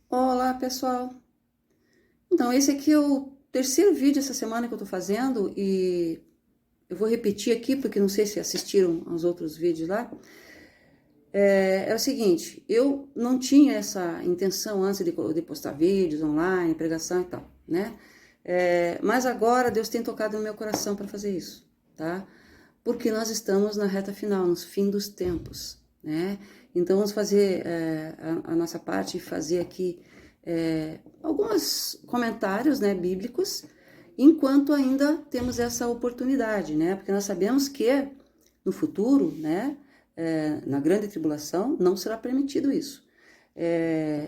Olá, pessoal! Então, esse aqui é o terceiro vídeo essa semana que eu tô fazendo e eu vou repetir aqui porque não sei se assistiram aos outros vídeos lá. É o seguinte, eu não tinha essa intenção antes de postar vídeos online, pregação e tal, né? Mas agora Deus tem tocado no meu coração para fazer isso, tá? Porque nós estamos na reta final, nos fim dos tempos, né? Então vamos fazer a nossa parte e fazer aqui alguns comentários, né, bíblicos, enquanto ainda temos essa oportunidade, né? Porque nós sabemos que no futuro, né, na grande tribulação, não será permitido isso.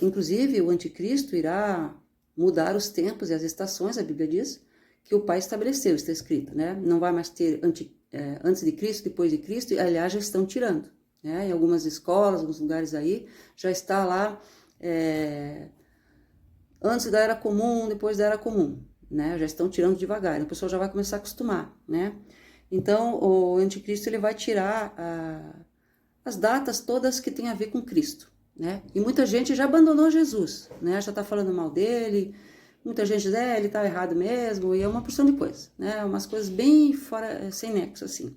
Inclusive, o anticristo irá mudar os tempos e as estações, a Bíblia diz, que o Pai estabeleceu, está escrito, né? Não vai mais ter antes de Cristo, depois de Cristo, e aliás, já estão tirando, né? Em algumas escolas, alguns lugares aí, já está lá antes da Era Comum, depois da Era Comum, né? Já estão tirando devagar, a pessoa já vai começar a acostumar, né? Então, o anticristo, ele vai tirar as datas todas que tem a ver com Cristo, né? E muita gente já abandonou Jesus, né? Já tá falando mal dele, muita gente diz, ele tá errado mesmo, e é uma porção de coisas, né? Umas coisas bem fora, sem nexo, assim.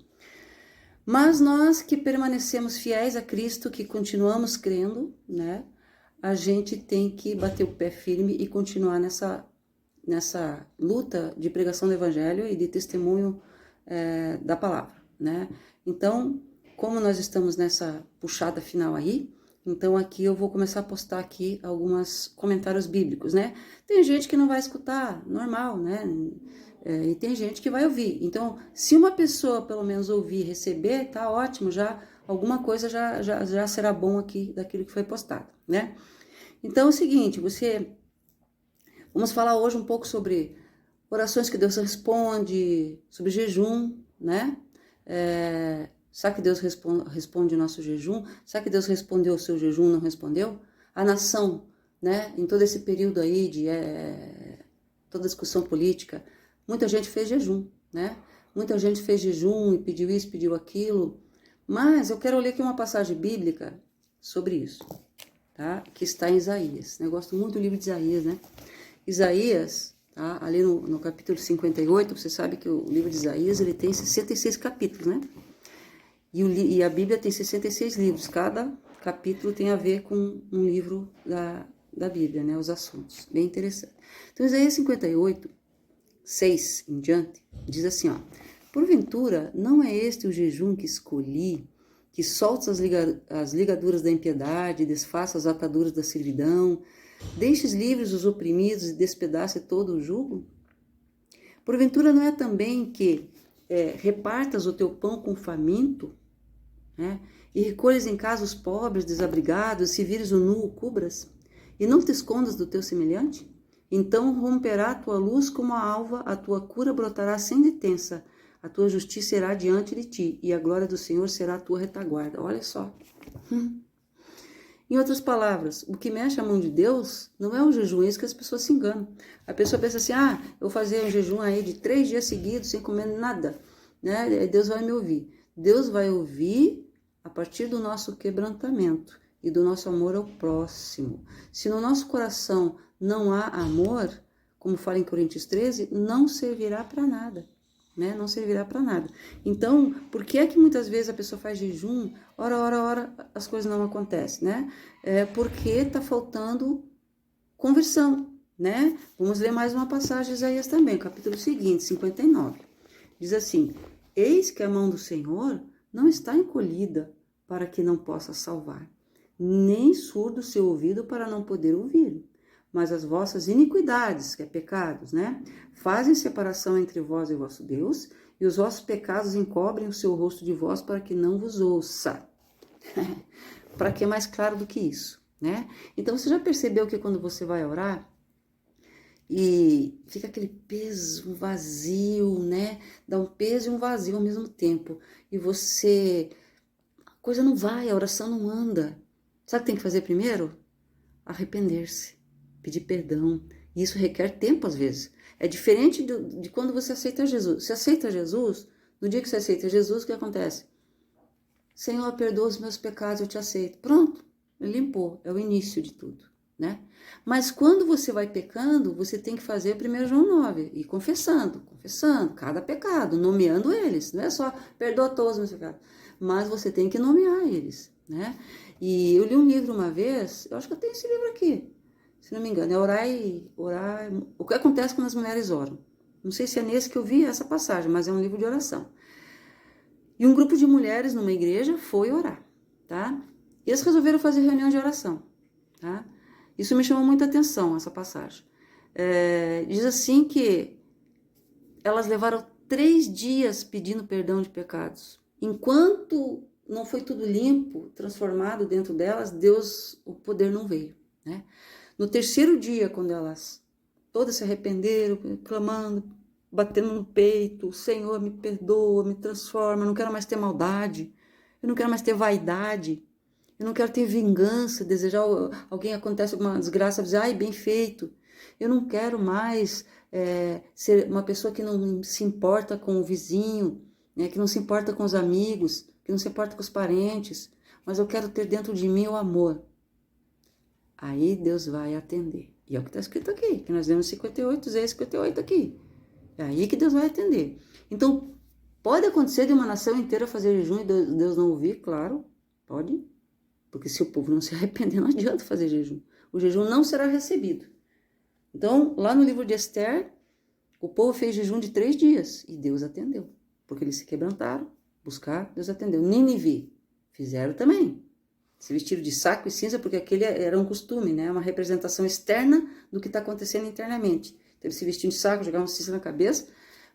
Mas nós que permanecemos fiéis a Cristo, que continuamos crendo, né? A gente tem que bater o pé firme e continuar nessa luta de pregação do Evangelho e de testemunho da palavra, né? Então, como nós estamos nessa puxada final aí, então aqui eu vou começar a postar aqui alguns comentários bíblicos, né? Tem gente que não vai escutar, normal, né? E tem gente que vai ouvir. Então, se uma pessoa pelo menos ouvir e receber, tá ótimo, já alguma coisa já será bom aqui daquilo que foi postado, né? Então é o seguinte, vamos falar hoje um pouco sobre orações que Deus responde, sobre jejum, né? Será que Deus responde o nosso jejum? Será que Deus respondeu o seu jejum, não respondeu? A nação, né? Em todo esse período aí de toda discussão política, muita gente fez jejum, né? Muita gente fez jejum e pediu isso, pediu aquilo. Mas eu quero ler aqui uma passagem bíblica sobre isso, tá? Que está em Isaías. Eu gosto muito do livro de Isaías, né? Isaías, tá? Ali no capítulo 58, você sabe que o livro de Isaías, ele tem 66 capítulos, né? E a Bíblia tem 66 livros, cada capítulo tem a ver com um livro da Bíblia, né? Os assuntos, bem interessante. Então, Isaías 58, 6 em diante, diz assim, ó: porventura, não é este o jejum que escolhi, que solta as ligaduras da impiedade, desfaça as ataduras da servidão, deixes livres os oprimidos e despedace todo o jugo? Porventura não é também que repartas o teu pão com o faminto, né? E recolhes em casa os pobres, desabrigados, se vires o nu, o cubras, e não te escondas do teu semelhante? Então romperá a tua luz como a alva, a tua cura brotará sem detença, a tua justiça irá diante de ti, e a glória do Senhor será a tua retaguarda. Olha só. Em outras palavras, o que mexe a mão de Deus não é o jejum, é isso que as pessoas se enganam. A pessoa pensa assim, eu vou fazer um jejum aí de 3 dias seguidos, sem comer nada, né? Deus vai me ouvir. Deus vai ouvir a partir do nosso quebrantamento e do nosso amor ao próximo. Se no nosso coração não há amor, como fala em Coríntios 13, não servirá para nada, né? Não servirá para nada. Então, por que é que muitas vezes a pessoa faz jejum, ora, as coisas não acontecem, né? Porque está faltando conversão, né? Vamos ler mais uma passagem de Isaías também, capítulo seguinte, 59. Diz assim: eis que a mão do Senhor não está encolhida para que não possa salvar, nem surdo o seu ouvido para não poder ouvir. Mas as vossas iniquidades, que é pecados, né? Fazem separação entre vós e vosso Deus, e os vossos pecados encobrem o seu rosto de vós para que não vos ouça. Para que é mais claro do que isso, né? Então, você já percebeu que quando você vai orar, e fica aquele peso, um vazio, né? Dá um peso e um vazio ao mesmo tempo. E a coisa não vai, a oração não anda. Sabe o que tem que fazer primeiro? Arrepender-se, pedir perdão. E isso requer tempo às vezes. É diferente de quando você aceita Jesus. Você aceita Jesus, no dia que você aceita Jesus, o que acontece? Senhor, perdoa os meus pecados, eu te aceito. Pronto, limpou, é o início de tudo, né? Mas quando você vai pecando, você tem que fazer 1 João 9, e confessando cada pecado, nomeando eles. Não é só perdoa todos os meus pecados, mas você tem que nomear eles, né? E eu li um livro uma vez, eu acho que eu tenho esse livro aqui, se não me engano, é orar, o que acontece quando as mulheres oram. Não sei se é nesse que eu vi essa passagem, mas é um livro de oração. E um grupo de mulheres numa igreja foi orar, tá? E eles resolveram fazer reunião de oração, tá? Isso me chamou muita atenção, essa passagem. Diz assim que elas levaram 3 dias pedindo perdão de pecados. Enquanto não foi tudo limpo, transformado dentro delas, o poder não veio, né? No 3º dia, quando elas todas se arrependeram, clamando, batendo no peito, Senhor, me perdoa, me transforma, eu não quero mais ter maldade, eu não quero mais ter vaidade, eu não quero ter vingança, desejar alguém acontece alguma desgraça, dizer, ai, bem feito. Eu não quero mais ser uma pessoa que não se importa com o vizinho, né, que não se importa com os amigos, que não se importa com os parentes, mas eu quero ter dentro de mim o amor. Aí Deus vai atender. E é o que está escrito aqui, que nós lemos 58, Isaías 58 aqui. É aí que Deus vai atender. Então, pode acontecer de uma nação inteira fazer jejum e Deus não ouvir? Claro, pode. Porque se o povo não se arrepender, não adianta fazer jejum. O jejum não será recebido. Então, lá no livro de Esther, o povo fez jejum de 3 dias e Deus atendeu. Porque eles se quebrantaram, buscaram, Deus atendeu. Nínive, fizeram também. Se vestiram de saco e cinza, porque aquele era um costume, né? Uma representação externa do que está acontecendo internamente. Então, eles se vestiam de saco, jogavam cinza na cabeça,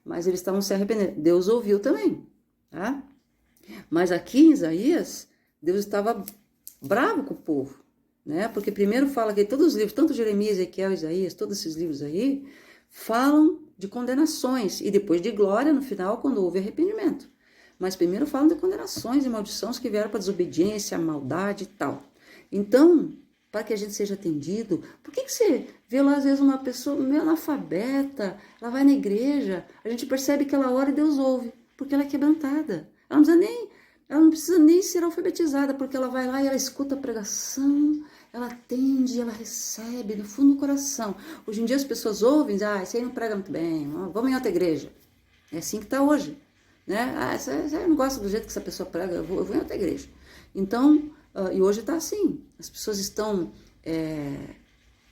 mas eles estavam se arrependendo. Deus ouviu também, tá? Mas aqui em Isaías, Deus estava bravo com o povo, né? Porque primeiro fala que todos os livros, tanto Jeremias, Ezequiel, Isaías, todos esses livros aí, falam de condenações e depois de glória no final, quando houve arrependimento. Mas primeiro falam de condenações e maldições que vieram para desobediência, maldade e tal. Então, para que a gente seja atendido, por que você vê lá às vezes uma pessoa meio analfabeta, ela vai na igreja, a gente percebe que ela ora e Deus ouve, porque ela é quebrantada. Ela não precisa nem ser alfabetizada, porque ela vai lá e ela escuta a pregação, ela atende, ela recebe no fundo do coração. Hoje em dia as pessoas ouvem e dizem, esse aí não prega muito bem, vamos em outra igreja. É assim que está hoje, né? Eu não gosto do jeito que essa pessoa prega, eu vou em outra igreja. Então, e hoje está assim, as pessoas estão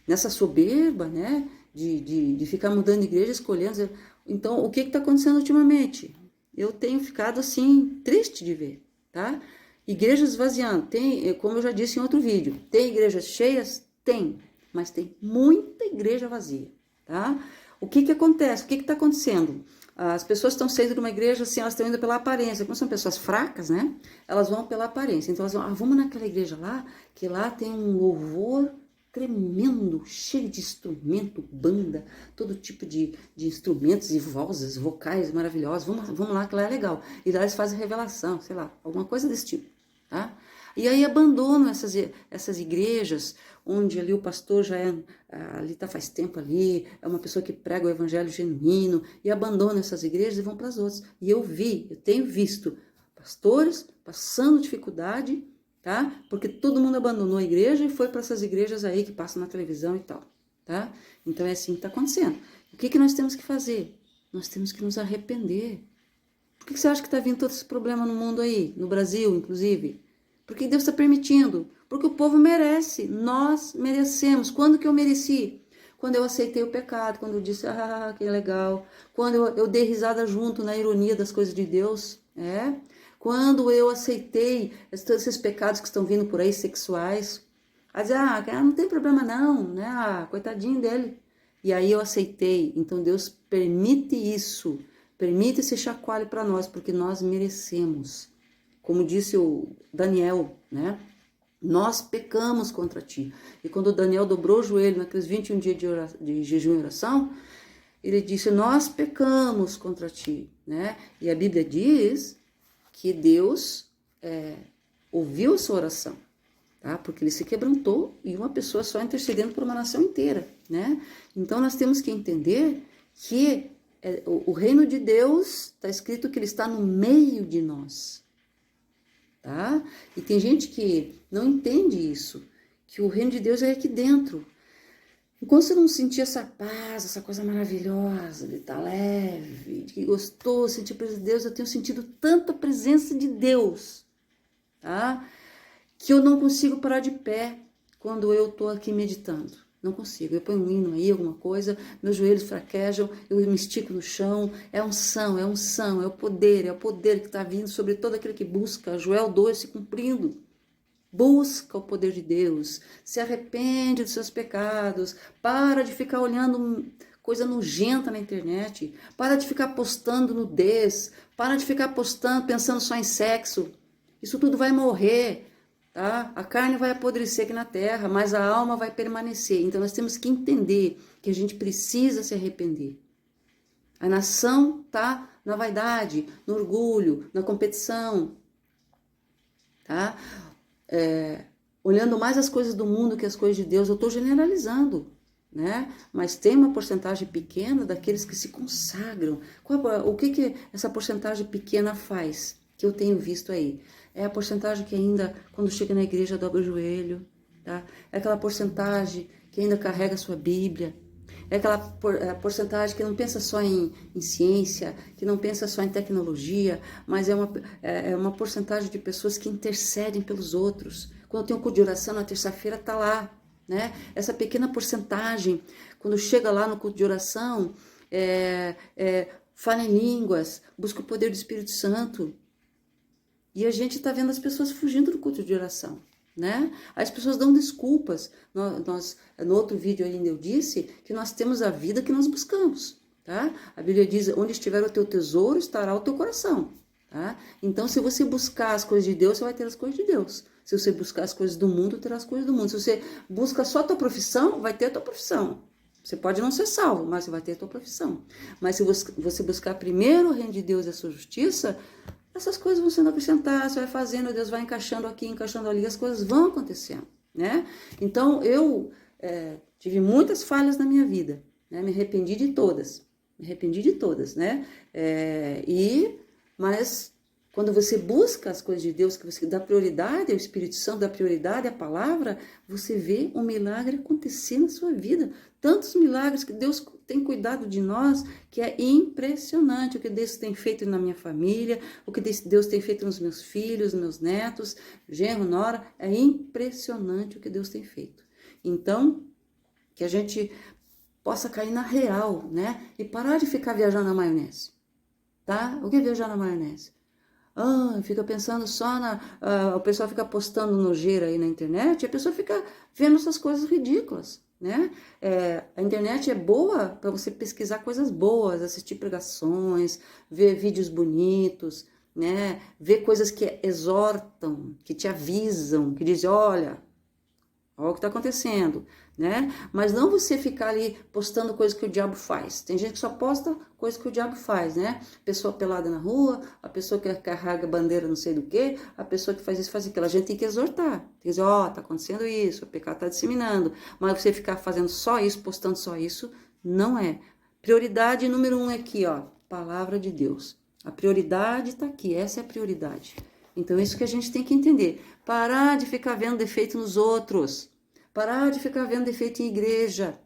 nessa soberba, né? De ficar mudando de igreja, escolhendo. Então, o que está acontecendo ultimamente? Eu tenho ficado assim, triste de ver. Tá? Igrejas esvaziando, tem, como eu já disse em outro vídeo, tem igrejas cheias? Tem, mas tem muita igreja vazia, tá? O que acontece? O que está acontecendo? As pessoas estão saindo de uma igreja assim, elas estão indo pela aparência, como são pessoas fracas, né? Elas vão pela aparência, então elas vão, vamos naquela igreja lá, que lá tem um louvor tremendo, cheio de instrumento, banda, todo tipo de instrumentos e vozes, vocais maravilhosos, vamos lá que lá é legal. E lá eles fazem revelação, sei lá, alguma coisa desse tipo, tá? E aí abandonam essas igrejas, onde ali o pastor já ali tá faz tempo ali, é uma pessoa que prega o evangelho genuíno, e abandonam essas igrejas e vão para as outras. E eu tenho visto pastores passando dificuldade, tá? Porque todo mundo abandonou a igreja e foi para essas igrejas aí que passam na televisão e tal, tá? Então é assim que está acontecendo. O que nós temos que fazer? Nós temos que nos arrepender. Por que você acha que está vindo todo esse problema no mundo aí, no Brasil, inclusive? Porque Deus está permitindo. Porque o povo merece. Nós merecemos. Quando que eu mereci? Quando eu aceitei o pecado, quando eu disse, que legal. Quando eu dei risada junto na ironia das coisas de Deus, Quando eu aceitei todos esses pecados que estão vindo por aí, sexuais, a dizer, não tem problema não, né? Coitadinho dele. E aí eu aceitei. Então Deus permite isso, permite esse chacoalho para nós, porque nós merecemos. Como disse o Daniel, né? Nós pecamos contra ti. E quando o Daniel dobrou o joelho naqueles 21 dias de jejum e oração, ele disse, nós pecamos contra ti, né? E a Bíblia diz que Deus ouviu a sua oração, tá? Porque ele se quebrantou e uma pessoa só intercedendo por uma nação inteira, né? Então nós temos que entender que o reino de Deus, está escrito que ele está no meio de nós, tá? E tem gente que não entende isso, que o reino de Deus é aqui dentro. Enquanto você não sentir essa paz, essa coisa maravilhosa, de estar leve, de que gostou, sentir a presença de Deus, eu tenho sentido tanta presença de Deus, tá? Que eu não consigo parar de pé quando eu estou aqui meditando. Não consigo. Eu ponho um hino aí, alguma coisa, meus joelhos fraquejam, eu me estico no chão. É unção, é unção, é o poder que está vindo sobre todo aquele que busca. Joel 2 se cumprindo. Busca o poder de Deus, se arrepende dos seus pecados, para de ficar olhando coisa nojenta na internet, para de ficar postando nudez, para de ficar postando, pensando só em sexo. Isso tudo vai morrer, tá? A carne vai apodrecer aqui na terra, mas a alma vai permanecer. Então nós temos que entender que a gente precisa se arrepender. A nação tá na vaidade, no orgulho, na competição, tá? Olhando mais as coisas do mundo que as coisas de Deus, eu estou generalizando, né? Mas tem uma porcentagem pequena daqueles que se consagram. O que essa porcentagem pequena faz, que eu tenho visto aí? É a porcentagem que ainda, quando chega na igreja, dobra o joelho, tá? É aquela porcentagem que ainda carrega a sua Bíblia. É aquela porcentagem que não pensa só em ciência, que não pensa só em tecnologia, mas é uma porcentagem de pessoas que intercedem pelos outros. Quando tem um culto de oração na terça-feira, está lá, né? Essa pequena porcentagem, quando chega lá no culto de oração, fala em línguas, busca o poder do Espírito Santo. E a gente está vendo as pessoas fugindo do culto de oração, né? As pessoas dão desculpas. No outro vídeo ainda eu disse que nós temos a vida que nós buscamos, tá? A Bíblia diz, onde estiver o teu tesouro, estará o teu coração, tá? Então, se você buscar as coisas de Deus, você vai ter as coisas de Deus. Se você buscar as coisas do mundo, terá as coisas do mundo. Se você busca só a tua profissão, vai ter a tua profissão. Você pode não ser salvo, mas você vai ter a tua profissão. Mas se você buscar primeiro o reino de Deus e a sua justiça, essas coisas vão sendo acrescentadas, você vai fazendo, Deus vai encaixando aqui, encaixando ali, as coisas vão acontecendo, né? Então, eu tive muitas falhas na minha vida, né? Me arrependi de todas, né? Mas quando você busca as coisas de Deus, que você dá prioridade ao Espírito Santo, dá prioridade à palavra, você vê um milagre acontecer na sua vida. Tantos milagres que Deus tem cuidado de nós, que é impressionante o que Deus tem feito na minha família, o que Deus tem feito nos meus filhos, meus netos, genro, nora, é impressionante o que Deus tem feito. Então, que a gente possa cair na real, né? E parar de ficar viajando na maionese, tá? O que é viajar na maionese? Fica pensando só o pessoal fica postando nojeira aí na internet, a pessoa fica vendo essas coisas ridículas, né? A internet é boa para você pesquisar coisas boas, assistir pregações, ver vídeos bonitos, né? Ver coisas que exortam, que te avisam, que dizem, olha o que está acontecendo, né? Mas não você ficar ali postando coisas que o diabo faz. Tem gente que só posta coisas que o diabo faz, né? Pessoa pelada na rua, a pessoa que carrega bandeira não sei do que, a pessoa que faz isso, faz aquilo. A gente tem que exortar. Tem que dizer, tá acontecendo isso, o pecado está disseminando. Mas você ficar fazendo só isso, postando só isso, não é. Prioridade número 1 é aqui, palavra de Deus. A prioridade está aqui, essa é a prioridade. Então, isso que a gente tem que entender. Parar de ficar vendo defeito nos outros. Parar de ficar vendo defeito em igreja.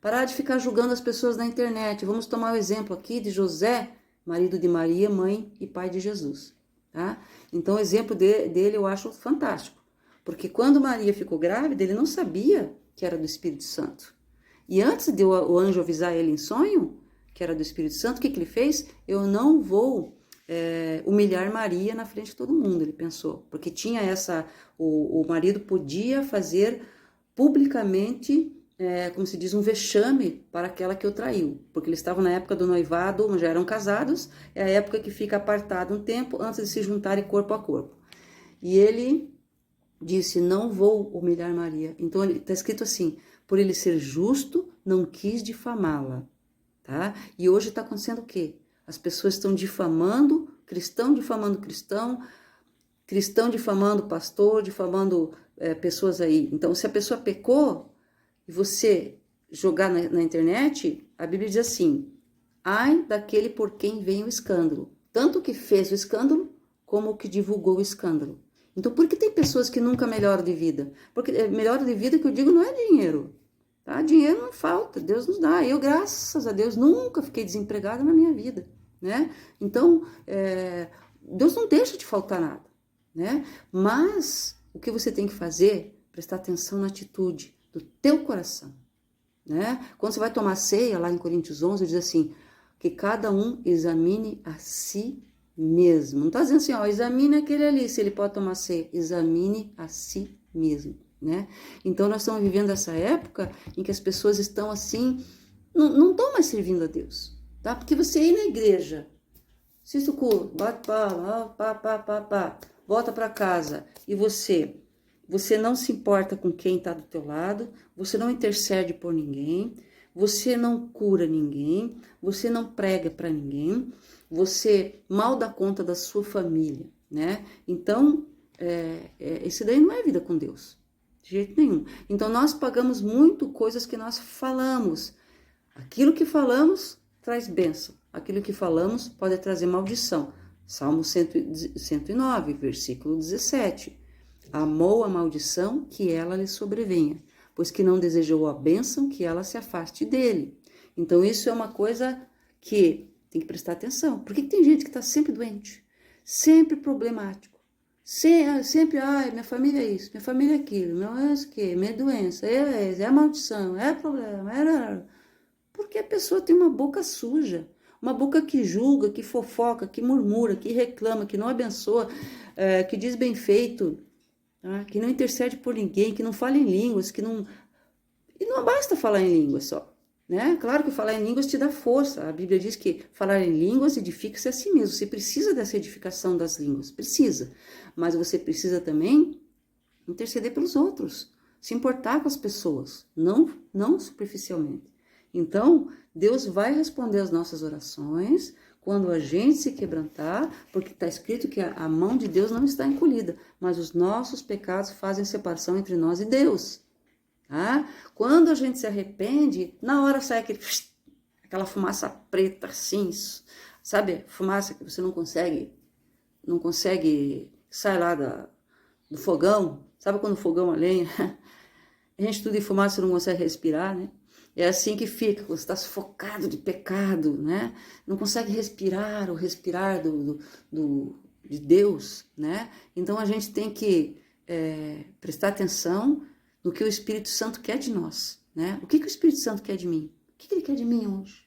Parar de ficar julgando as pessoas na internet. Vamos tomar o exemplo aqui de José, marido de Maria, mãe e pai de Jesus. Tá? Então, o exemplo dele eu acho fantástico. Porque quando Maria ficou grávida, ele não sabia que era do Espírito Santo. E antes de o anjo avisar ele em sonho, que era do Espírito Santo, o que ele fez? Eu não vou humilhar Maria na frente de todo mundo, ele pensou, porque tinha o marido podia fazer publicamente, como se diz, um vexame para aquela que o traiu, porque eles estavam na época do noivado, já eram casados, é a época que fica apartado um tempo antes de se juntarem corpo a corpo. E ele disse, não vou humilhar Maria. Então está escrito assim, por ele ser justo, não quis difamá-la, tá? E hoje está acontecendo o quê? As pessoas estão difamando cristão, cristão difamando pastor, difamando pessoas aí. Então, se a pessoa pecou e você jogar na internet, a Bíblia diz assim, ai daquele por quem vem o escândalo. Tanto o que fez o escândalo, como o que divulgou o escândalo. Então, por que tem pessoas que nunca melhoram de vida? Porque melhora de vida que eu digo não é dinheiro, tá? Dinheiro não falta, Deus nos dá. Eu, graças a Deus, nunca fiquei desempregada na minha vida, né? Então, Deus não deixa de faltar nada, né? Mas o que você tem que fazer? Prestar atenção na atitude do teu coração, né? Quando você vai tomar ceia, lá em Coríntios 11, diz assim, que cada um examine a si mesmo. Não está dizendo assim, ó, examine aquele ali, se ele pode tomar ceia. Examine a si mesmo, né? Então, nós estamos vivendo essa época em que as pessoas estão assim, não estão mais servindo a Deus, tá? Porque você ir na igreja, assista o culto, bate pá, volta para casa e você não se importa com quem está do teu lado, você não intercede por ninguém, você não cura ninguém, você não prega para ninguém, você mal dá conta da sua família, né? Então, esse daí não é vida com Deus, de jeito nenhum. Então, nós pagamos muito coisas que nós falamos. Aquilo que falamos traz bênção, aquilo que falamos pode trazer maldição. Salmo 109, versículo 17. Amou a maldição, que ela lhe sobrevenha, pois que não desejou a bênção, que ela se afaste dele. Então, isso é uma coisa que tem que prestar atenção. Por que tem gente que está sempre doente? Sempre problemático. Sempre, minha família é isso, minha família é aquilo, minha doença, é a maldição, é problema, Porque a pessoa tem uma boca suja, uma boca que julga, que fofoca, que murmura, que reclama, que não abençoa, que diz bem feito, que não intercede por ninguém, que não fala em línguas, E não basta falar em línguas só, né? Claro que falar em línguas te dá força. A Bíblia diz que falar em línguas edifica-se a si mesmo. Você precisa dessa edificação das línguas, precisa. Mas você precisa também interceder pelos outros, se importar com as pessoas, não superficialmente. Então, Deus vai responder as nossas orações quando a gente se quebrantar, porque está escrito que a mão de Deus não está encolhida, mas os nossos pecados fazem separação entre nós e Deus. Tá? Quando a gente se arrepende, na hora sai aquela fumaça preta assim, sabe? Fumaça que você não consegue sair lá do fogão. Sabe quando o fogão a lenha? A gente tudo em fumaça, você não consegue respirar, né? É assim que fica, você está sufocado de pecado, né? Não consegue respirar, o respirar de Deus, né? Então, a gente tem que prestar atenção no que o Espírito Santo quer de nós, né? O que o Espírito Santo quer de mim? O que ele quer de mim hoje?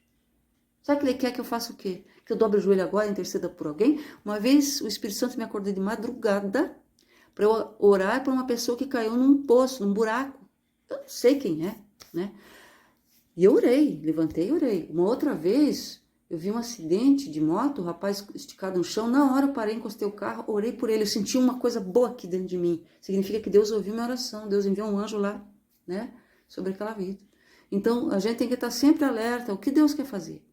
Sabe que ele quer que eu faça o quê? Que eu dobre o joelho agora e interceda por alguém? Uma vez, o Espírito Santo me acordou de madrugada para eu orar por uma pessoa que caiu num poço, num buraco. Eu não sei quem é, né? E eu orei, levantei e orei. Uma outra vez, eu vi um acidente de moto, o rapaz esticado no chão. Na hora eu parei, encostei o carro, orei por ele. Eu senti uma coisa boa aqui dentro de mim. Significa que Deus ouviu minha oração. Deus enviou um anjo lá, né? Sobre aquela vida. Então, a gente tem que estar sempre alerta. O que Deus quer fazer?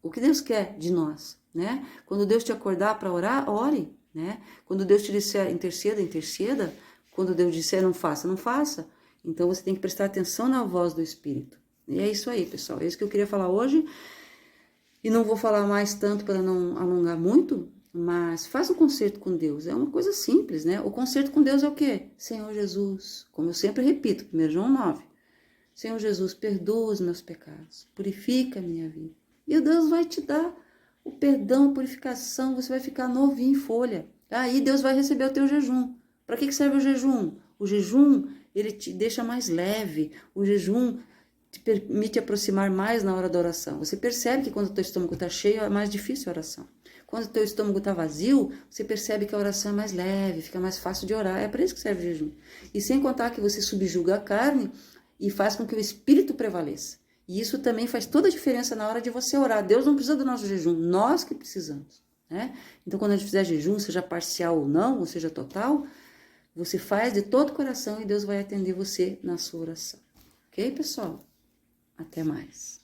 O que Deus quer de nós, né? Quando Deus te acordar para orar, ore, né? Quando Deus te disser interceda, interceda. Quando Deus disser não faça, não faça. Então, você tem que prestar atenção na voz do Espírito. E é isso aí, pessoal. É isso que eu queria falar hoje. E não vou falar mais tanto para não alongar muito, mas faz um concerto com Deus. É uma coisa simples, né? O concerto com Deus é o quê? Senhor Jesus, como eu sempre repito, 1 João 9. Senhor Jesus, perdoa os meus pecados, purifica a minha vida. E Deus vai te dar o perdão, a purificação, você vai ficar novinho em folha. Aí Deus vai receber o teu jejum. Para que serve o jejum? O jejum, ele te deixa mais leve. O jejum te permite aproximar mais na hora da oração. Você percebe que quando o teu estômago está cheio, é mais difícil a oração. Quando o teu estômago está vazio, você percebe que a oração é mais leve, fica mais fácil de orar. É para isso que serve o jejum. E sem contar que você subjuga a carne e faz com que o espírito prevaleça. E isso também faz toda a diferença na hora de você orar. Deus não precisa do nosso jejum, nós que precisamos, né? Então, quando a gente fizer jejum, seja parcial ou não, ou seja total, você faz de todo o coração e Deus vai atender você na sua oração. Ok, pessoal? Até mais.